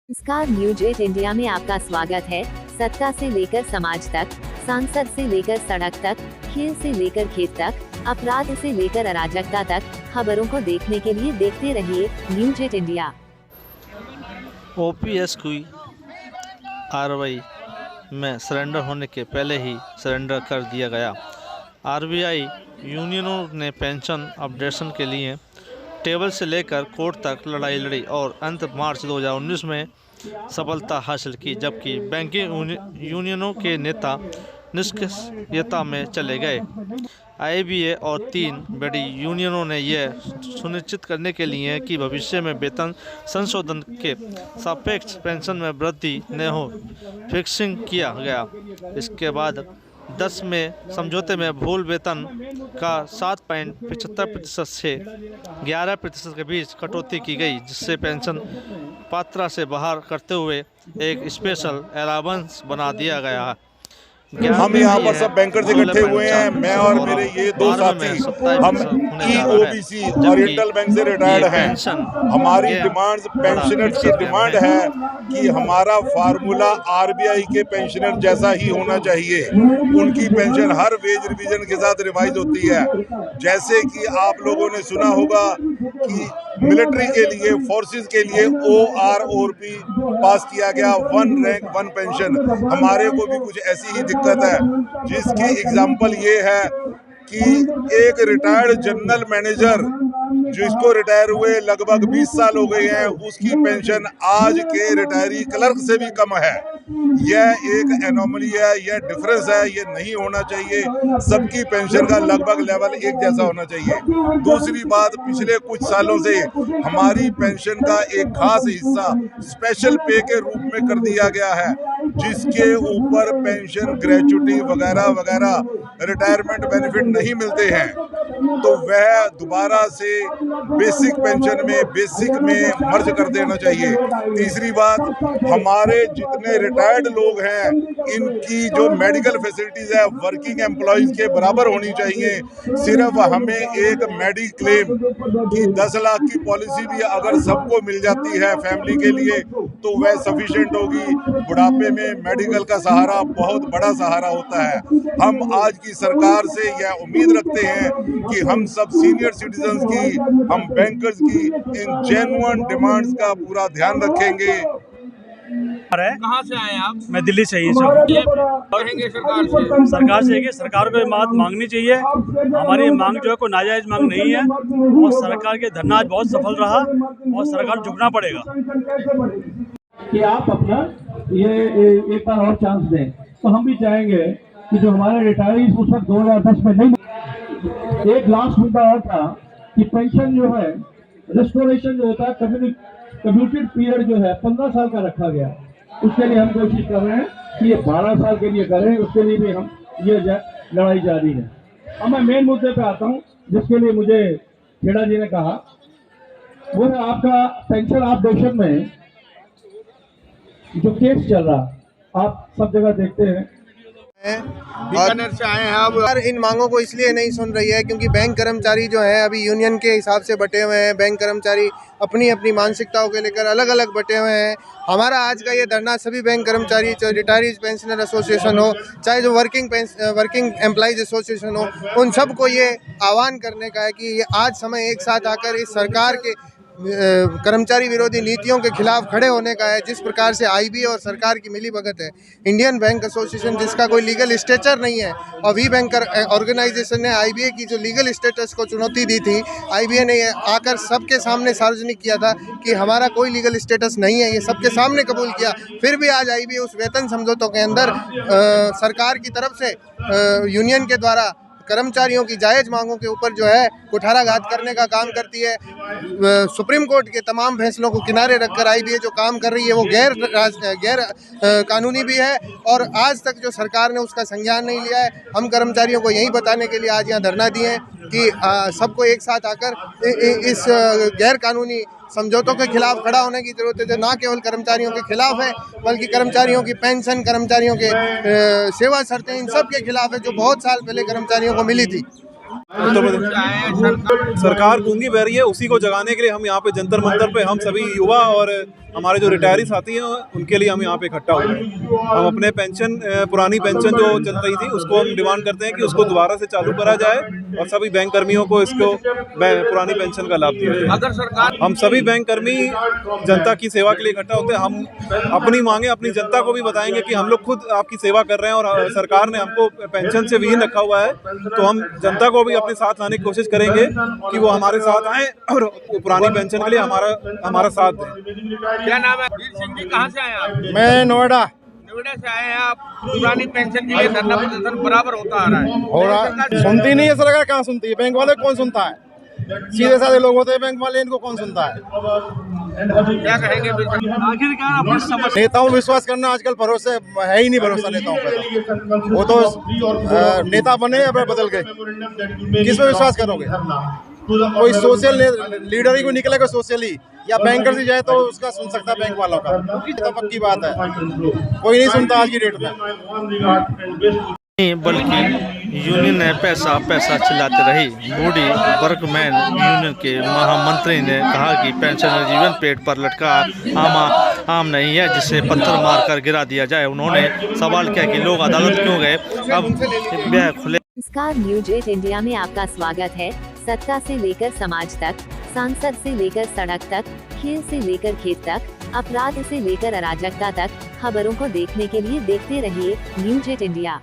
नमस्कार, news 8 India में आपका स्वागत है। सत्ता से लेकर समाज तक, सांसद से लेकर सड़क तक, खेल से लेकर खेत तक, अपराध से लेकर अराजकता तक, खबरों को देखने के लिए देखते रहिए न्यूज 8 इंडिया। ओपीएस की आरवाई में सरेंडर होने के पहले ही सरेंडर कर दिया गया। आरबीआई यूनियनों ने पेंशन अपडेशन के लिए टेबल से लेकर कोर्ट तक लड़ाई लड़ी और अंत मार्च 2019 में सफलता हासिल की, जबकि बैंकिंग यूनियनों के नेता निष्क्रियता में चले गए। आईबीए और 3 बड़ी यूनियनों ने यह सुनिश्चित करने के लिए कि भविष्य में वेतन संशोधन के सापेक्ष पेंशन में वृद्धि न हो, फिक्सिंग किया गया। इसके बाद 10 में समझौते में मूल वेतन का 7.75% से 11% के बीच कटौती की गई, जिससे पेंशन पात्रता से बाहर करते हुए एक स्पेशल अलाउंस बना दिया गया है। हम यहाँ पर सब बैंकर्स इकट्ठे हुए हैं। मैं और मेरे ये 2 साथी हम ईओबीसी ओरिएंटल बैंक से रिटायर्ड हैं। हमारी डिमांड्स पेंशनर्स की डिमांड है कि हमारा फार्मूला आरबीआई के पेंशनर जैसा ही होना चाहिए। उनकी पेंशन हर वेज रिवीजन के साथ रिवाइज होती है। जैसे कि आप लोगों ने सुना होगा कि मिलिट्री के लिए, फोर्सेस के लिए OROP पास किया गया, 1 रैंक 1 पेंशन। हमारे को भी कुछ ऐसी ही दिक्कत है, जिसकी एग्जांपल ये है कि एक रिटायर्ड जनरल मैनेजर जिसको रिटायर हुए लगभग 20 साल हो गए हैं, उसकी पेंशन आज के रिटायरी क्लर्क से भी कम है। यह एक एनोमली है, यह डिफरेंस है, यह नहीं होना चाहिए। सबकी पेंशन का लगभग लेवल एक जैसा होना चाहिए। दूसरी बात, पिछले कुछ सालों से हमारी पेंशन का एक खास हिस्सा स्पेशल पे के रूप में कर दिया गया है, जिसके ऊपर पेंशन, ग्रेच्युटी वगैरह वगैरह, रिटायरमेंट बेनिफिट नहीं मिलते हैं, तो वह दोबारा से बेसिक पेंशन में, बेसिक में मर्ज कर देना चाहिए। तीसरी बात, हमारे जितने रिटायर्ड लोग हैं, इनकी जो मेडिकल फैसिलिटीज है वर्किंग एम्प्लॉइज के बराबर होनी चाहिए। सिर्फ हमें एक मेडिक्लेम की 10 लाख की पॉलिसी भी अगर सबको मिल जाती है फैमिली के लिए, तो वह सफिशिएंट होगी। बुढ़ापे में मेडिकल का सहारा बहुत बड़ा सहारा होता है। हम आज की सरकार से यह उम्मीद रखते हैं कि हम सब सीनियर सिटीजन्स की, हम बैंकर्स की इन जेन्युइन डिमांड्स का पूरा ध्यान रखेंगे। कहाँ से आए आप? मैं दिल्ली से ही कहेंगे सरकार से कि सरकार को ये बात मांगनी चाहिए। हमारी मांग जो है कोई नाजायज मांग नहीं है, और सरकार के धरना आज बहुत सफल रहा और सरकार झुकना पड़ेगा कि आप अपना ये एक बार और चांस दें। तो हम भी चाहेंगे कि जो हमारे रिटायरीज उस वक्त 2010 में नहीं, एक लास्ट मुद्दा और था कि पेंशन जो है, रेस्टोरेशन जो होता है, कम्यूटेड पीरियड जो है 15 साल का रखा गया। उसके लिए हम कोशिश कर रहे हैं कि ये 12 साल के लिए करें। उसके लिए भी हम ये लड़ाई जारी है। अब मैं मेन मुद्दे पे आता हूँ, जिसके लिए मुझे खेड़ा जी ने कहा, वो है आपका पेंशन अपडेशन में जो केस चल रहा, आप सब जगह देखते हैं। बीकानेर से आए हैं आप। यार, इन मांगों को इसलिए नहीं सुन रही है क्योंकि बैंक कर्मचारी जो है अभी यूनियन के हिसाब से बटे हुए हैं। बैंक कर्मचारी अपनी अपनी मानसिकताओं के लेकर अलग अलग बटे हुए हैं। हमारा आज का ये धरना सभी बैंक कर्मचारी, चाहे रिटायरीज पेंशनर एसोसिएशन हो, चाहे जो वर्किंग एम्प्लॉइज एसोसिएशन हो, उन सबको ये आह्वान करने का है कि ये आज समय एक साथ आकर इस सरकार के कर्मचारी विरोधी नीतियों के खिलाफ खड़े होने का है। जिस प्रकार से आईबीए और सरकार की मिलीभगत है, इंडियन बैंक एसोसिएशन जिसका कोई लीगल स्टेचर नहीं है, और वी बैंकर ऑर्गेनाइजेशन ने आईबीए की जो लीगल स्टेटस को चुनौती दी थी, आईबीए ने आकर सबके सामने सार्वजनिक किया था कि हमारा कोई लीगल स्टेटस नहीं है, ये सबके सामने कबूल किया। फिर भी आज आईबीए उस वेतन समझौतों के अंदर सरकार की तरफ से यूनियन के द्वारा कर्मचारियों की जायज़ मांगों के ऊपर जो है कुठाराघात करने का काम करती है। सुप्रीम कोर्ट के तमाम फैसलों को किनारे रखकर आईबीए जो काम कर रही है वो गैर कानूनी भी है, और आज तक जो सरकार ने उसका संज्ञान नहीं लिया है। हम कर्मचारियों को यही बताने के लिए आज यहाँ धरना दिए हैं कि सबको एक साथ आकर इस गैर कानूनी समझौतों के खिलाफ खड़ा होने की जरूरत है, जो ना केवल कर्मचारियों के खिलाफ है बल्कि कर्मचारियों की पेंशन, कर्मचारियों के सेवा शर्तें, इन सब के खिलाफ है, जो बहुत साल पहले कर्मचारियों को मिली थी। उत्तर प्रदेश सरकार गूंगी बह रही है, उसी को जगाने के लिए हम यहाँ पे जंतर मंतर पे हम सभी युवा और हमारे जो रिटायरी साथी हैं उनके लिए हम यहाँ पे इकट्ठा हुए हैं। हम अपने पेंशन, पुरानी पेंशन जो चल रही थी उसको हम डिमांड करते हैं कि उसको दोबारा से चालू करा जाए और सभी बैंक कर्मियों को इसको पुरानी पेंशन का लाभ दिया जाए। अगर सरकार, हम सभी बैंक कर्मी जनता की सेवा के लिए इकट्ठा होते हैं। हम अपनी मांगे अपनी जनता को भी बताएंगे कि हम लोग खुद आपकी सेवा कर रहे हैं और सरकार ने हमको पेंशन से विहीन रखा हुआ है, तो हम जनता को भी अपने साथ लाने की कोशिश करेंगे कि वो हमारे साथ आए और पुरानी पेंशन के लिए हमारा साथ दें। क्या नाम है? वीर सिंह जी, कहाँ से आए आप? मैं नोएडा से आए हैं आप। पुरानी पेंशन के लिए धरना प्रदर्शन बराबर होता आ रहा है, हो रहा, सुनती नहीं है सरकार। कहाँ सुनती है? बैंक वाले कौन सुनता है? सीधे साधे लोग होते हैं बैंक वाले, इनको कौन सुनता है? क्या कहेंगे? आखिरकार नेताओं में विश्वास करना आजकल भरोसे है ही नहीं, भरोसा नेताओं पे। वो तो नेता बने या फिर बदल गए, किस पे विश्वास करोगे? कोई सोशल लीडर ही कोई निकलेगा सोशली, या बैंकर से जाए तो उसका सुन सकता है बैंक वालों का, तो पक्की बात है। कोई नहीं सुनता आज की डेट में। नहीं बल्कि यूनियन ने पैसा चिल्लाते रही। बूढ़ी वर्कमैन यूनियन के महामंत्री ने कहा कि पेंशनर जीवन पेट पर लटका आम नहीं है जिसे पत्थर मारकर गिरा दिया जाए। उन्होंने सवाल किया कि लोग अदालत क्यों गए, अब खुले। नमस्कार, न्यूज 8 इंडिया में आपका स्वागत है। सत्ता से लेकर समाज तक, सांसद से लेकर सड़क तक, खेल से लेकर खेत तक, अपराध से लेकर अराजकता तक, खबरों को देखने के लिए देखते रहिए न्यूज 8 इंडिया।